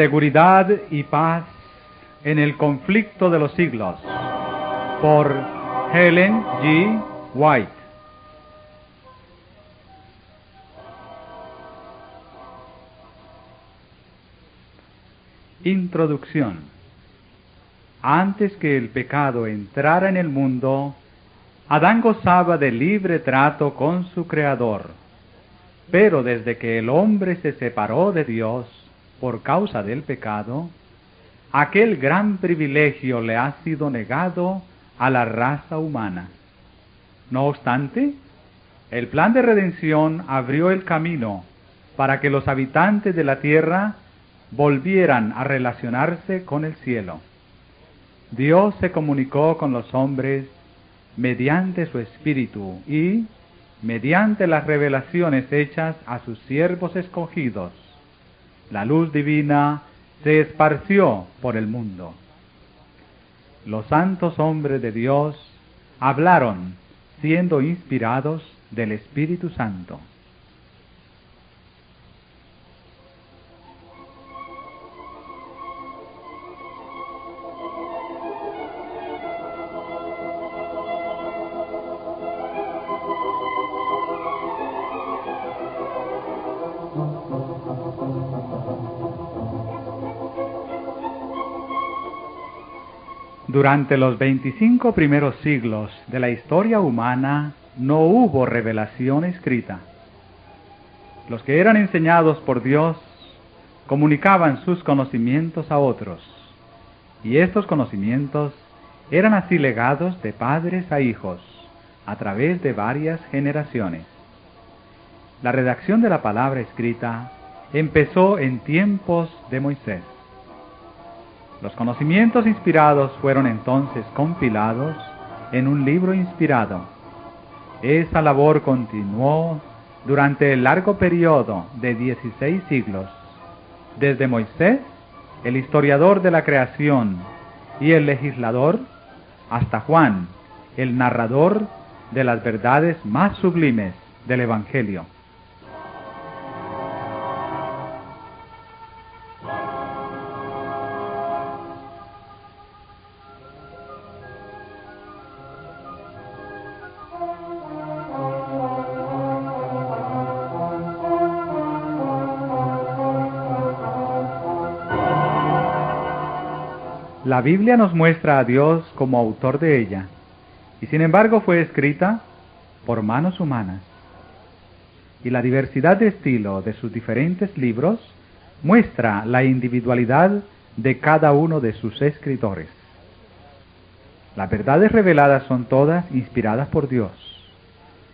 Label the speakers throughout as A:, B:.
A: Seguridad y paz en el conflicto de los siglos, por Ellen G. White. Introducción. Antes que el pecado entrara en el mundo, Adán gozaba de libre trato con su Creador. Pero desde que el hombre se separó de Dios por causa del pecado, aquel gran privilegio le ha sido negado a la raza humana. No obstante, el plan de redención abrió el camino para que los habitantes de la tierra volvieran a relacionarse con el cielo. Dios se comunicó con los hombres mediante su Espíritu y mediante las revelaciones hechas a sus siervos escogidos. La luz divina se esparció por el mundo. Los santos hombres de Dios hablaron siendo inspirados del Espíritu Santo. Durante los 25 primeros siglos de la historia humana no hubo revelación escrita. Los que eran enseñados por Dios comunicaban sus conocimientos a otros, y estos conocimientos eran así legados de padres a hijos a través de varias generaciones. La redacción de la palabra escrita empezó en tiempos de Moisés. Los conocimientos inspirados fueron entonces compilados en un libro inspirado. Esa labor continuó durante el largo periodo de 16 siglos, desde Moisés, el historiador de la creación y el legislador, hasta Juan, el narrador de las verdades más sublimes del Evangelio. La Biblia nos muestra a Dios como autor de ella, y sin embargo fue escrita por manos humanas. Y la diversidad de estilo de sus diferentes libros muestra la individualidad de cada uno de sus escritores. Las verdades reveladas son todas inspiradas por Dios,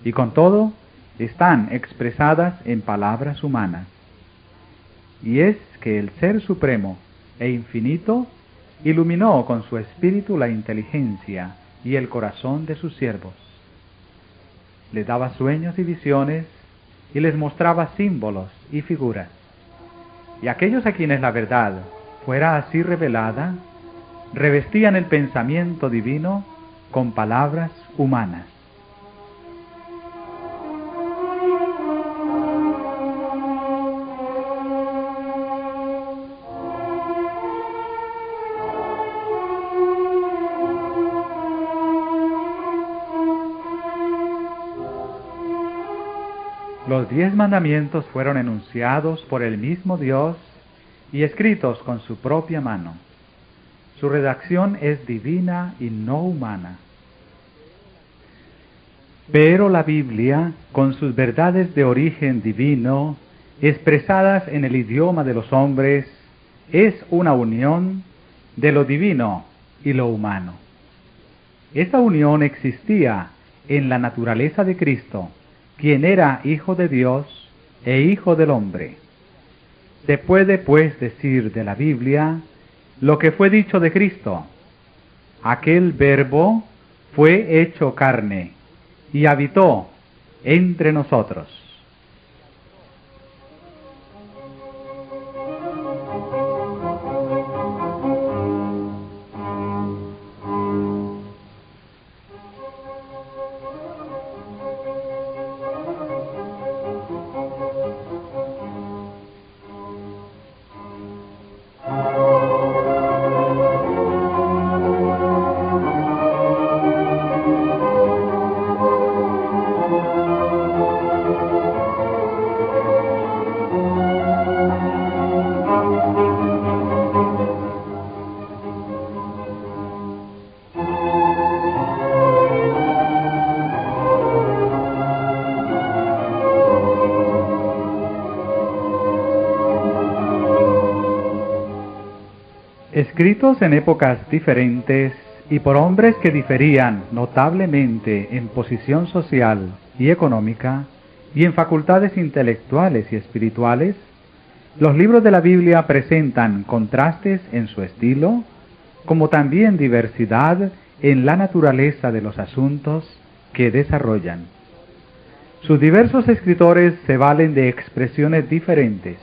A: y con todo están expresadas en palabras humanas. Y es que el Ser Supremo e Infinito iluminó con su espíritu la inteligencia y el corazón de sus siervos. Les daba sueños y visiones y les mostraba símbolos y figuras. Y aquellos a quienes la verdad fuera así revelada, revestían el pensamiento divino con palabras humanas. Los 10 mandamientos fueron enunciados por el mismo Dios y escritos con su propia mano. Su redacción es divina y no humana. Pero la Biblia, con sus verdades de origen divino, expresadas en el idioma de los hombres, es una unión de lo divino y lo humano. Esta unión existía en la naturaleza de Cristo, quien era Hijo de Dios e Hijo del hombre. Se puede, pues, decir de la Biblia lo que fue dicho de Cristo: aquel Verbo fue hecho carne y habitó entre nosotros. escritos en épocas diferentes y por hombres que diferían notablemente en posición social y económica y en facultades intelectuales y espirituales, los libros de la Biblia presentan contrastes en su estilo, como también diversidad en la naturaleza de los asuntos que desarrollan. Sus diversos escritores se valen de expresiones diferentes.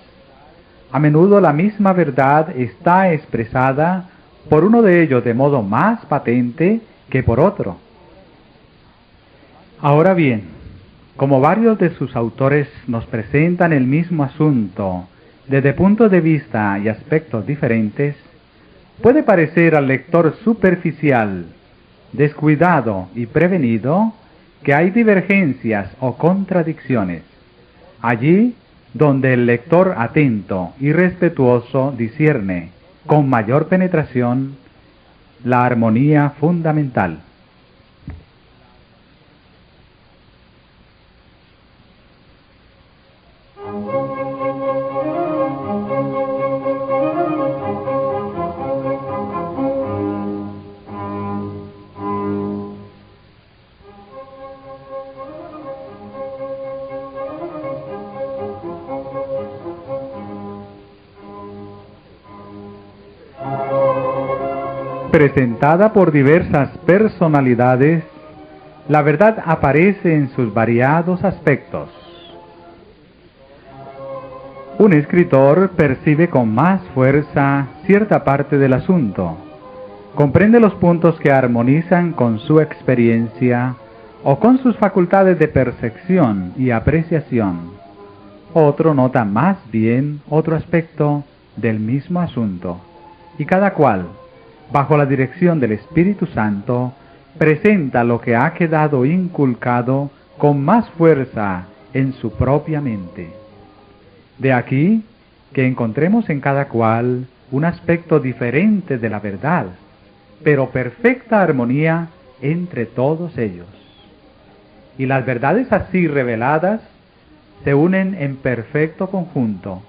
A: A menudo la misma verdad está expresada por uno de ellos de modo más patente que por otro. Ahora bien, como varios de sus autores nos presentan el mismo asunto desde puntos de vista y aspectos diferentes, puede parecer al lector superficial, descuidado y prevenido que hay divergencias o contradicciones. Allí donde el lector atento y respetuoso discierne con mayor penetración la armonía fundamental. Presentada por diversas personalidades, la verdad aparece en sus variados aspectos. Un escritor percibe con más fuerza cierta parte del asunto, comprende los puntos que armonizan con su experiencia o con sus facultades de percepción y apreciación. Otro nota más bien otro aspecto del mismo asunto, y cada cual, bajo la dirección del Espíritu Santo, presenta lo que ha quedado inculcado con más fuerza en su propia mente. De aquí que encontremos en cada cual un aspecto diferente de la verdad, pero perfecta armonía entre todos ellos. Y las verdades así reveladas se unen en perfecto conjunto,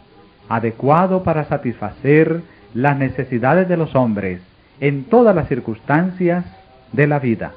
A: adecuado para satisfacer las necesidades de los hombres en todas las circunstancias de la vida.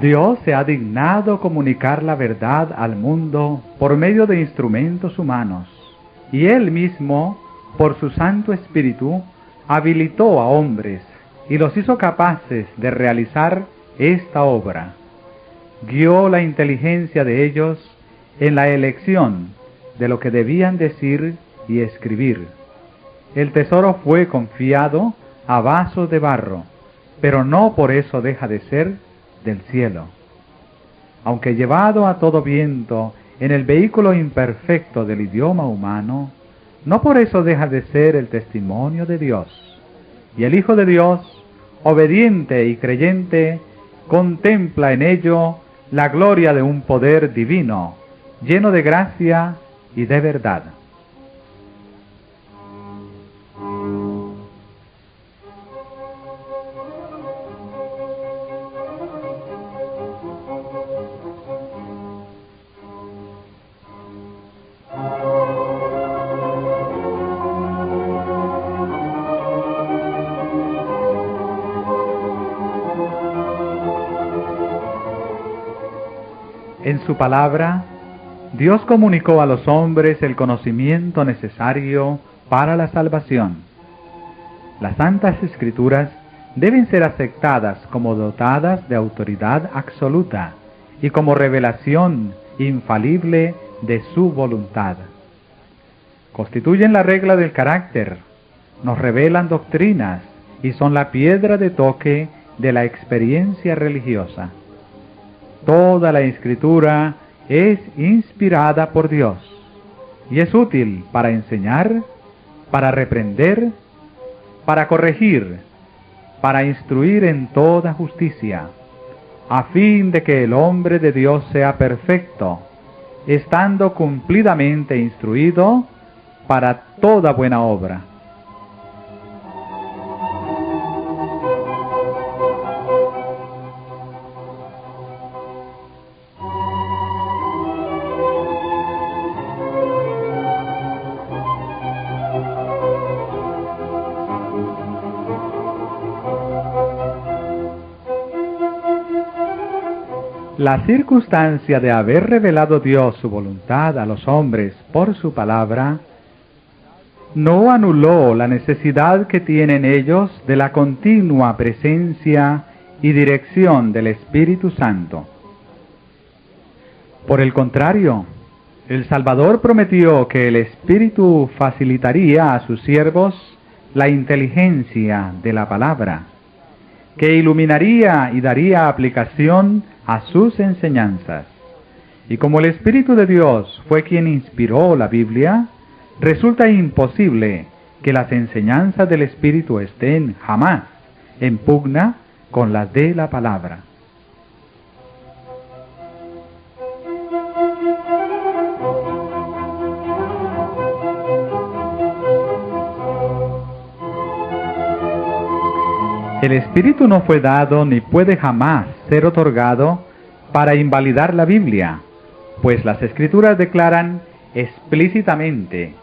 A: Dios se ha dignado comunicar la verdad al mundo por medio de instrumentos humanos, y Él mismo, por su Santo Espíritu, habilitó a hombres y los hizo capaces de realizar esta obra. Guió la inteligencia de ellos en la elección de lo que debían decir y escribir. El tesoro fue confiado a vasos de barro, pero no por eso deja de ser del cielo. Aunque llevado a todo viento en el vehículo imperfecto del idioma humano, no por eso deja de ser el testimonio de Dios. Y el Hijo de Dios, obediente y creyente, contempla en ello la gloria de un poder divino, lleno de gracia y de verdad. En su palabra, Dios comunicó a los hombres el conocimiento necesario para la salvación. Las Santas Escrituras deben ser aceptadas como dotadas de autoridad absoluta y como revelación infalible de su voluntad. Constituyen la regla del carácter, nos revelan doctrinas y son la piedra de toque de la experiencia religiosa. Toda la Escritura es inspirada por Dios y es útil para enseñar, para reprender, para corregir, para instruir en toda justicia, a fin de que el hombre de Dios sea perfecto, estando cumplidamente instruido para toda buena obra. La circunstancia de haber revelado Dios su voluntad a los hombres por su palabra no anuló la necesidad que tienen ellos de la continua presencia y dirección del Espíritu Santo. Por el contrario, el Salvador prometió que el Espíritu facilitaría a sus siervos la inteligencia de la palabra, que iluminaría y daría aplicación a sus enseñanzas. Y como el Espíritu de Dios fue quien inspiró la Biblia, resulta imposible que las enseñanzas del Espíritu estén jamás en pugna con las de la palabra. El Espíritu no fue dado ni puede jamás ser otorgado para invalidar la Biblia, pues las Escrituras declaran explícitamente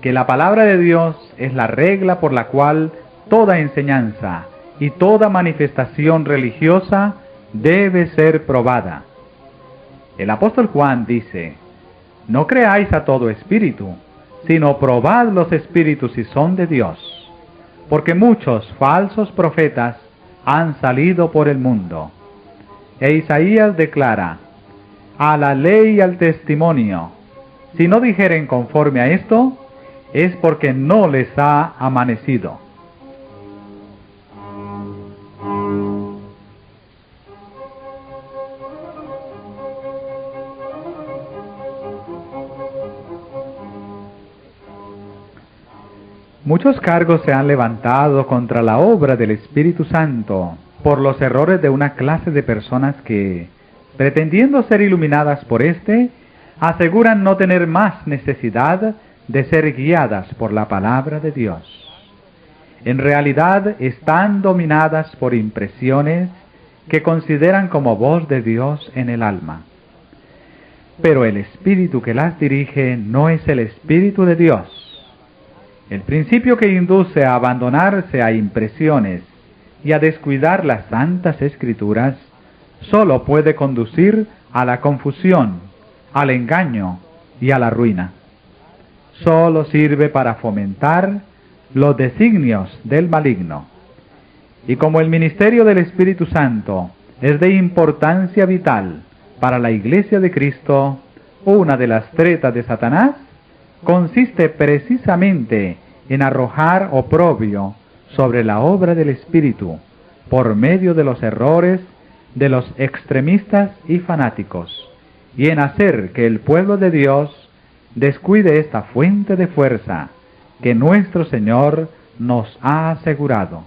A: que la palabra de Dios es la regla por la cual toda enseñanza y toda manifestación religiosa debe ser probada. El apóstol Juan dice: no creáis a todo espíritu, sino probad los espíritus si son de Dios, porque muchos falsos profetas han salido por el mundo. E Isaías declara: a la ley y al testimonio, si no dijeren conforme a esto, es porque no les ha amanecido. Muchos cargos se han levantado contra la obra del Espíritu Santo por los errores de una clase de personas que, pretendiendo ser iluminadas por éste, aseguran no tener más necesidad de ser guiadas por la palabra de Dios. En realidad están dominadas por impresiones que consideran como voz de Dios en el alma. Pero el espíritu que las dirige no es el Espíritu de Dios. El principio que induce a abandonarse a impresiones y a descuidar las santas Escrituras solo puede conducir a la confusión, al engaño y a la ruina. Solo sirve para fomentar los designios del maligno. Y como el ministerio del Espíritu Santo es de importancia vital para la Iglesia de Cristo, una de las tretas de Satanás consiste precisamente en arrojar oprobio sobre la obra del Espíritu por medio de los errores de los extremistas y fanáticos, y en hacer que el pueblo de Dios descuide esta fuente de fuerza que nuestro Señor nos ha asegurado.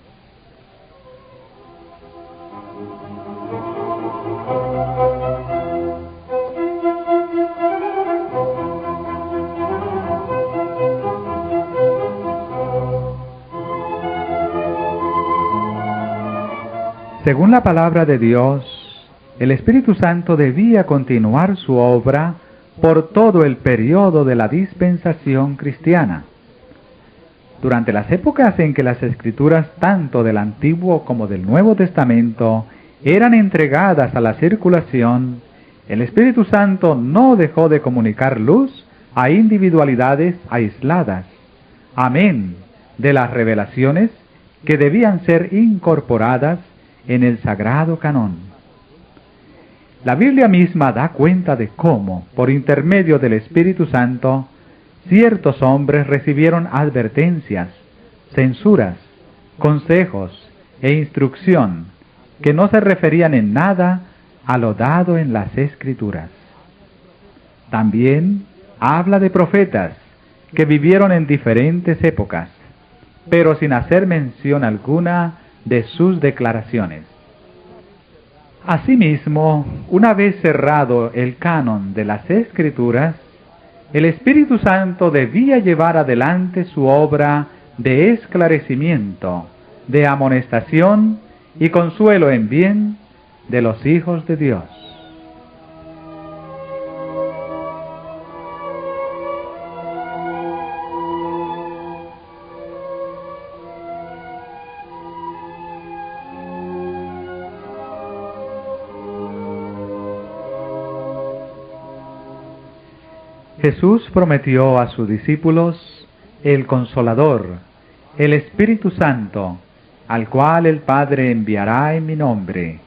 A: Según la palabra de Dios, el Espíritu Santo debía continuar su obra por todo el periodo de la dispensación cristiana. Durante las épocas en que las Escrituras tanto del Antiguo como del Nuevo Testamento eran entregadas a la circulación, el Espíritu Santo no dejó de comunicar luz a individualidades aisladas, amén de las revelaciones que debían ser incorporadas en el sagrado canón. La Biblia misma da cuenta de cómo, por intermedio del Espíritu Santo, ciertos hombres recibieron advertencias, censuras, consejos e instrucción que no se referían en nada a lo dado en las Escrituras. También habla de profetas que vivieron en diferentes épocas, pero sin hacer mención alguna de sus declaraciones. Asimismo, una vez cerrado el canon de las Escrituras, el Espíritu Santo debía llevar adelante su obra de esclarecimiento, de amonestación y consuelo en bien de los hijos de Dios. Jesús prometió a sus discípulos el Consolador, el Espíritu Santo, al cual el Padre enviará en mi nombre.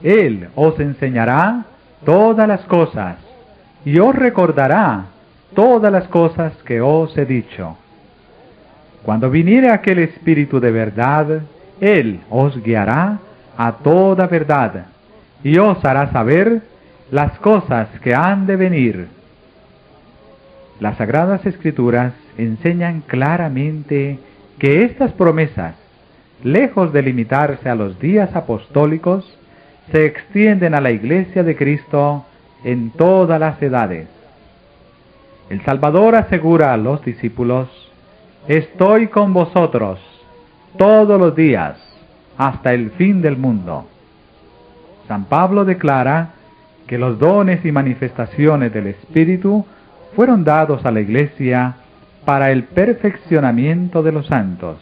A: Él os enseñará todas las cosas y os recordará todas las cosas que os he dicho. Cuando viniere aquel Espíritu de verdad, Él os guiará a toda verdad y os hará saber las cosas que han de venir. Las Sagradas Escrituras enseñan claramente que estas promesas, lejos de limitarse a los días apostólicos, se extienden a la Iglesia de Cristo en todas las edades. El Salvador asegura a los discípulos: estoy con vosotros todos los días hasta el fin del mundo. San Pablo declara que los dones y manifestaciones del Espíritu fueron dados a la Iglesia para el perfeccionamiento de los santos,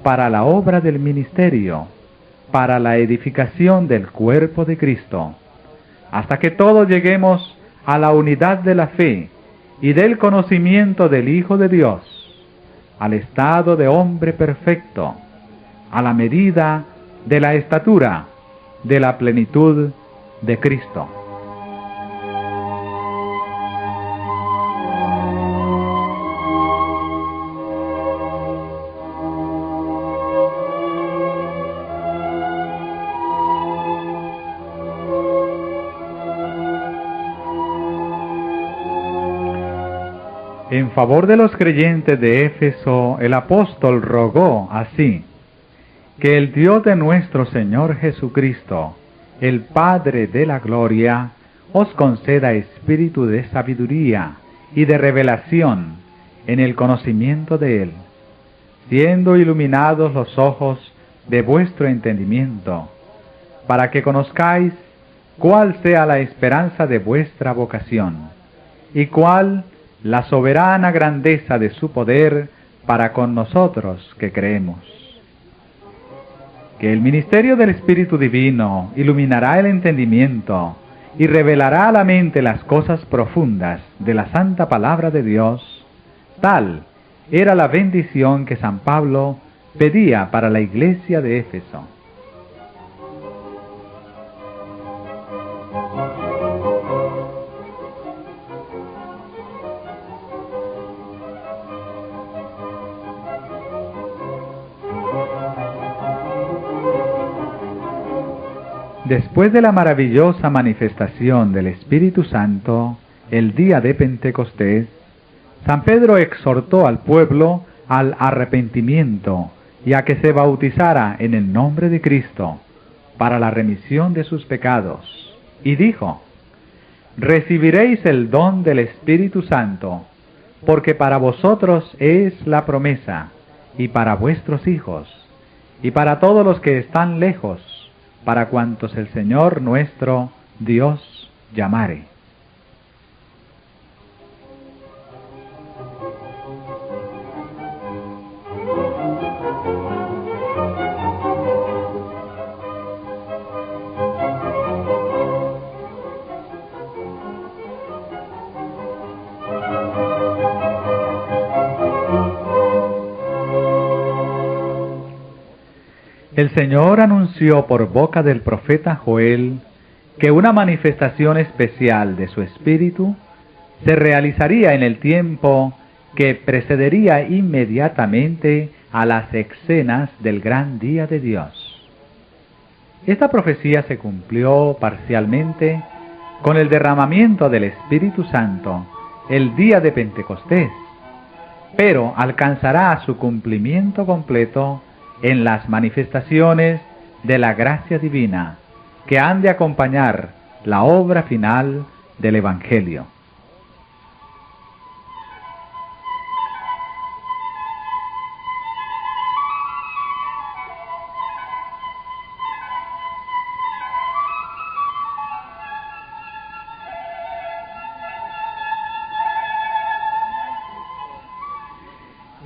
A: para la obra del ministerio, para la edificación del cuerpo de Cristo, hasta que todos lleguemos a la unidad de la fe y del conocimiento del Hijo de Dios, al estado de hombre perfecto, a la medida de la estatura de la plenitud de Cristo. En favor de los creyentes de Éfeso, el apóstol rogó así: que el Dios de nuestro Señor Jesucristo, el Padre de la gloria, os conceda espíritu de sabiduría y de revelación en el conocimiento de Él, siendo iluminados los ojos de vuestro entendimiento, para que conozcáis cuál sea la esperanza de vuestra vocación, y cuál la soberana grandeza de su poder para con nosotros que creemos. Que el ministerio del Espíritu Divino iluminará el entendimiento y revelará a la mente las cosas profundas de la santa palabra de Dios. Tal era la bendición que San Pablo pedía para la iglesia de Éfeso. Después de la maravillosa manifestación del Espíritu Santo, el día de Pentecostés, San Pedro exhortó al pueblo al arrepentimiento y a que se bautizara en el nombre de Cristo para la remisión de sus pecados, y dijo: recibiréis el don del Espíritu Santo, porque para vosotros es la promesa, y para vuestros hijos, y para todos los que están lejos, para cuantos el Señor nuestro Dios llamare. El Señor anunció por boca del profeta Joel que una manifestación especial de su Espíritu se realizaría en el tiempo que precedería inmediatamente a las escenas del gran día de Dios. Esta profecía se cumplió parcialmente con el derramamiento del Espíritu Santo el día de Pentecostés, pero alcanzará su cumplimiento completo en las manifestaciones de la gracia divina que han de acompañar la obra final del Evangelio.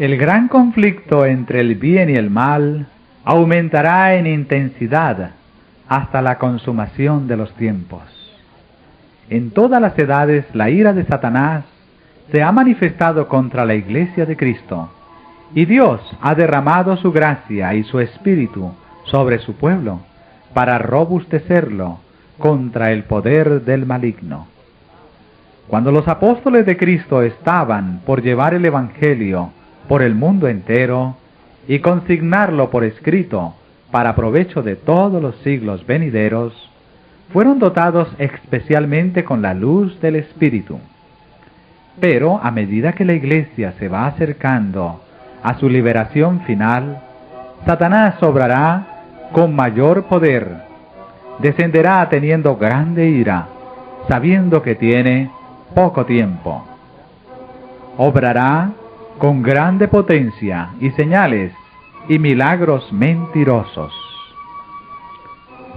A: El gran conflicto entre el bien y el mal aumentará en intensidad hasta la consumación de los tiempos. En todas las edades la ira de Satanás se ha manifestado contra la Iglesia de Cristo, y Dios ha derramado su gracia y su espíritu sobre su pueblo para robustecerlo contra el poder del maligno. Cuando los apóstoles de Cristo estaban por llevar el Evangelio por el mundo entero y consignarlo por escrito para provecho de todos los siglos venideros, fueron dotados especialmente con la luz del Espíritu. Pero a medida que la Iglesia se va acercando a su liberación final, Satanás obrará con mayor poder, descenderá teniendo grande ira, sabiendo que tiene poco tiempo. Obrará con grande potencia y señales y milagros mentirosos.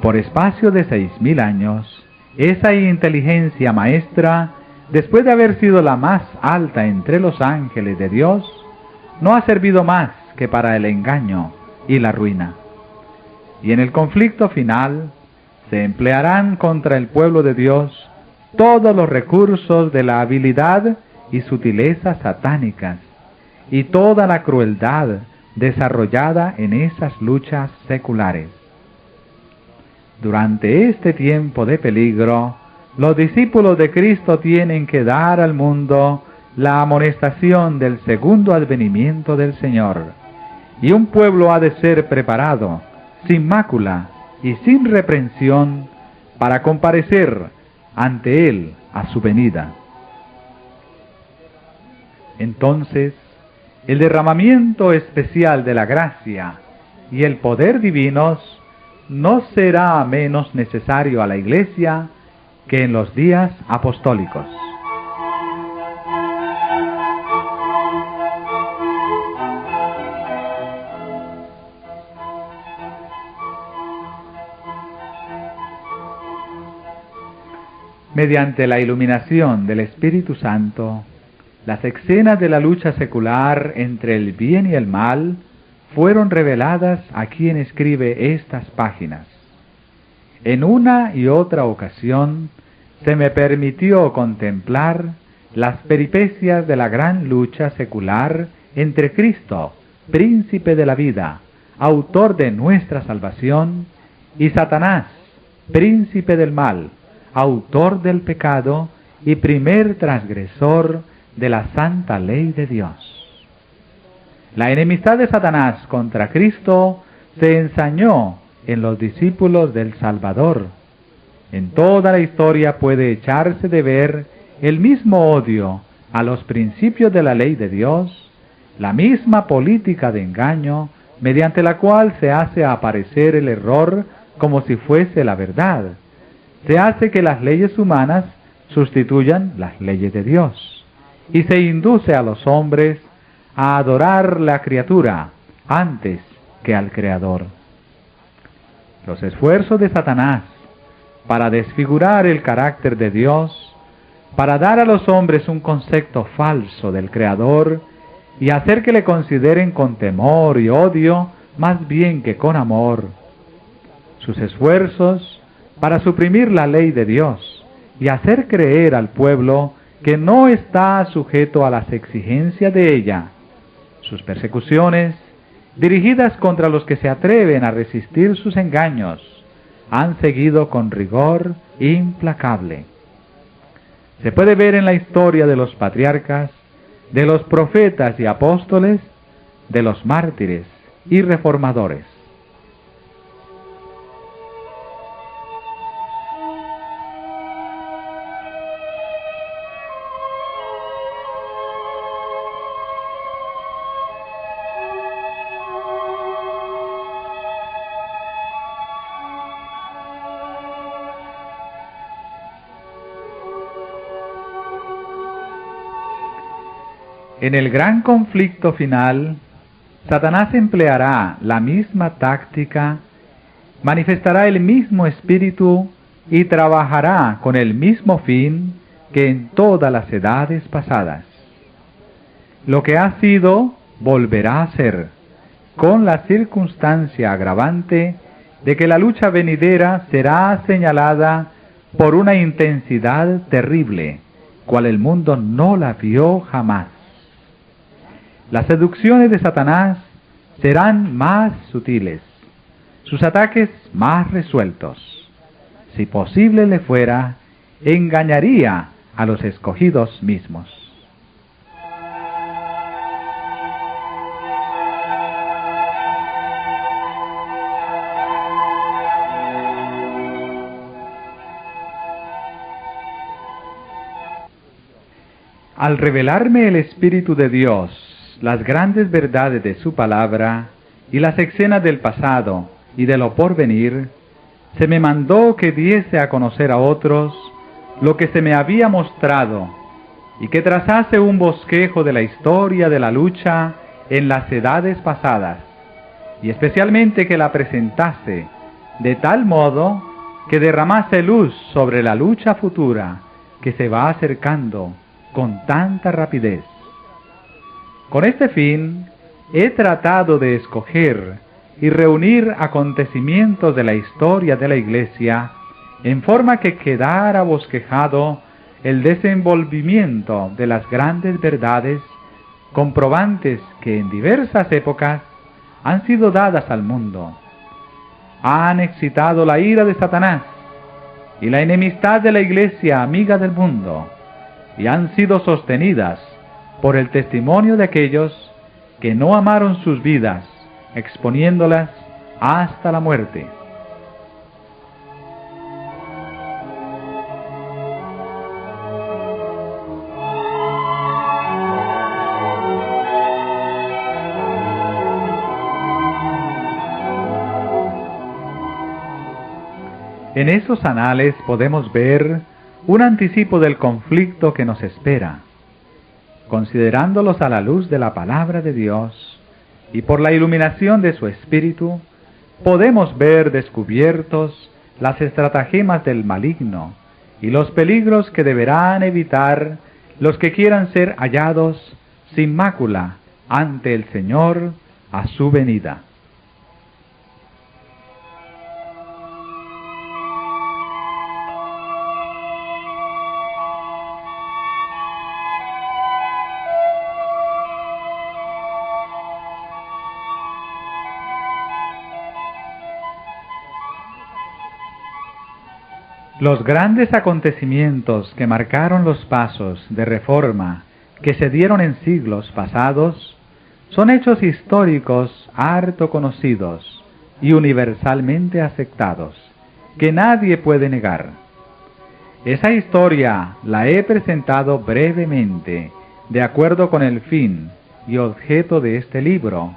A: Por espacio de 6000 años, esa inteligencia maestra, después de haber sido la más alta entre los ángeles de Dios, no ha servido más que para el engaño y la ruina. Y en el conflicto final se emplearán contra el pueblo de Dios todos los recursos de la habilidad y sutileza satánicas, y toda la crueldad desarrollada en esas luchas seculares. Durante este tiempo de peligro, los discípulos de Cristo tienen que dar al mundo la amonestación del segundo advenimiento del Señor, y un pueblo ha de ser preparado, sin mácula y sin reprensión, para comparecer ante Él a su venida. Entonces, el derramamiento especial de la gracia y el poder divinos no será menos necesario a la Iglesia que en los días apostólicos. Mediante la iluminación del Espíritu Santo, las escenas de la lucha secular entre el bien y el mal fueron reveladas a quien escribe estas páginas. En una y otra ocasión se me permitió contemplar las peripecias de la gran lucha secular entre Cristo, príncipe de la vida, autor de nuestra salvación, y Satanás, príncipe del mal, autor del pecado y primer transgresor de la santa ley de Dios. La enemistad de Satanás contra Cristo se ensañó en los discípulos del Salvador. En toda la historia puede echarse de ver el mismo odio a los principios de la ley de Dios, la misma política de engaño mediante la cual se hace aparecer el error como si fuese la verdad. Se hace que las leyes humanas sustituyan las leyes de Dios, y se induce a los hombres a adorar la criatura antes que al Creador. Los esfuerzos de Satanás para desfigurar el carácter de Dios, para dar a los hombres un concepto falso del Creador y hacer que le consideren con temor y odio más bien que con amor. Sus esfuerzos para suprimir la ley de Dios y hacer creer al pueblo que no está sujeto a las exigencias de ella. Sus persecuciones, dirigidas contra los que se atreven a resistir sus engaños, han seguido con rigor implacable. Se puede ver en la historia de los patriarcas, de los profetas y apóstoles, de los mártires y reformadores. En el gran conflicto final, Satanás empleará la misma táctica, manifestará el mismo espíritu y trabajará con el mismo fin que en todas las edades pasadas. Lo que ha sido, volverá a ser, con la circunstancia agravante de que la lucha venidera será señalada por una intensidad terrible, cual el mundo no la vio jamás. Las seducciones de Satanás serán más sutiles, sus ataques más resueltos. Si posible le fuera, engañaría a los escogidos mismos. Al revelarme el Espíritu de Dios las grandes verdades de su palabra y las escenas del pasado y de lo porvenir, se me mandó que diese a conocer a otros lo que se me había mostrado y que trazase un bosquejo de la historia de la lucha en las edades pasadas, y especialmente que la presentase de tal modo que derramase luz sobre la lucha futura que se va acercando con tanta rapidez. Con este fin, he tratado de escoger y reunir acontecimientos de la historia de la Iglesia en forma que quedara bosquejado el desenvolvimiento de las grandes verdades comprobantes que en diversas épocas han sido dadas al mundo. Han excitado la ira de Satanás y la enemistad de la Iglesia amiga del mundo, y han sido sostenidas por el testimonio de aquellos que no amaron sus vidas, exponiéndolas hasta la muerte. En esos anales podemos ver un anticipo del conflicto que nos espera. Considerándolos a la luz de la palabra de Dios y por la iluminación de su Espíritu, podemos ver descubiertos las estratagemas del maligno y los peligros que deberán evitar los que quieran ser hallados sin mácula ante el Señor a su venida. Los grandes acontecimientos que marcaron los pasos de reforma que se dieron en siglos pasados son hechos históricos harto conocidos y universalmente aceptados, que nadie puede negar. Esa historia la he presentado brevemente, de acuerdo con el fin y objeto de este libro,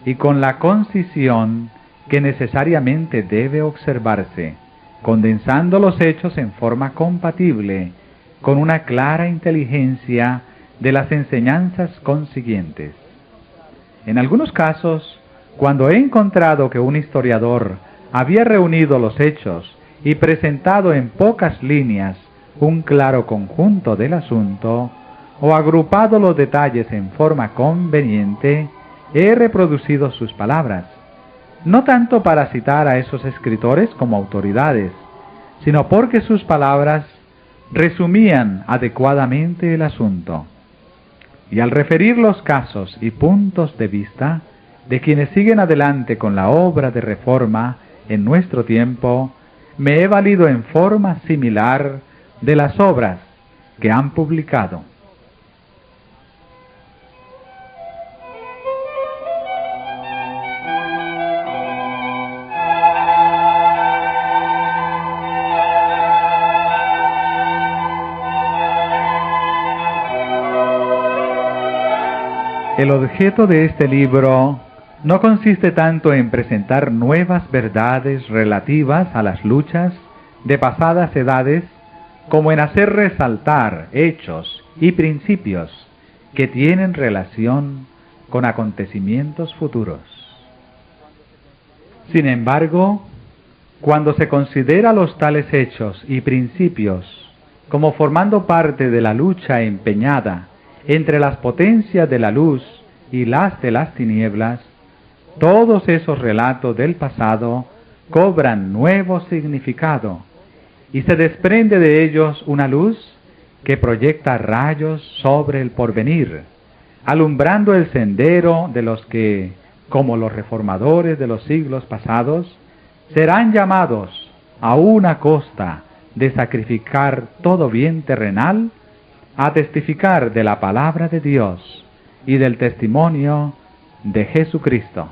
A: y con la concisión que necesariamente debe observarse, condensando los hechos en forma compatible con una clara inteligencia de las enseñanzas consiguientes. En algunos casos, cuando he encontrado que un historiador había reunido los hechos y presentado en pocas líneas un claro conjunto del asunto, o agrupado los detalles en forma conveniente, he reproducido sus palabras, no tanto para citar a esos escritores como autoridades, sino porque sus palabras resumían adecuadamente el asunto. Y al referir los casos y puntos de vista de quienes siguen adelante con la obra de reforma en nuestro tiempo, me he valido en forma similar de las obras que han publicado. El objeto de este libro no consiste tanto en presentar nuevas verdades relativas a las luchas de pasadas edades, como en hacer resaltar hechos y principios que tienen relación con acontecimientos futuros. Sin embargo, cuando se considera los tales hechos y principios como formando parte de la lucha empeñada entre las potencias de la luz y las de las tinieblas, todos esos relatos del pasado cobran nuevo significado y se desprende de ellos una luz que proyecta rayos sobre el porvenir, alumbrando el sendero de los que, como los reformadores de los siglos pasados, serán llamados a una costa de sacrificar todo bien terrenal, a testificar de la palabra de Dios y del testimonio de Jesucristo.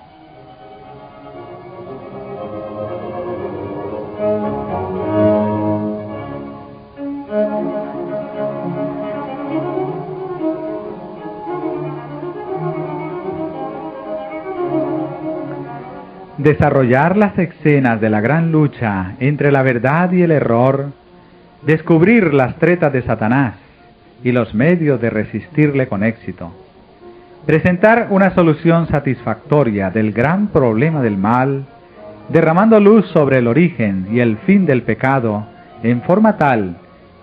A: Desarrollar las escenas de la gran lucha entre la verdad y el error, descubrir las tretas de Satanás y los medios de resistirle con éxito, presentar una solución satisfactoria del gran problema del mal, derramando luz sobre el origen y el fin del pecado en forma tal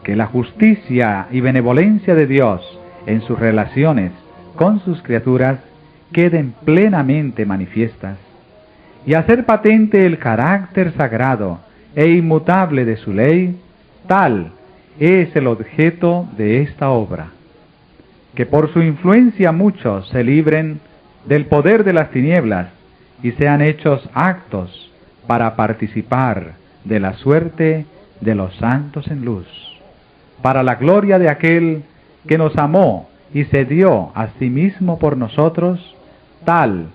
A: que la justicia y benevolencia de Dios en sus relaciones con sus criaturas queden plenamente manifiestas, y hacer patente el carácter sagrado e inmutable de su ley, tal es el objeto de esta obra. Que por su influencia muchos se libren del poder de las tinieblas y sean hechos actos para participar de la suerte de los santos en luz, para la gloria de aquel que nos amó y se dio a sí mismo por nosotros, tal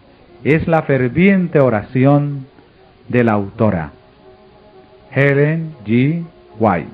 A: es la ferviente oración de la autora, Ellen G. White.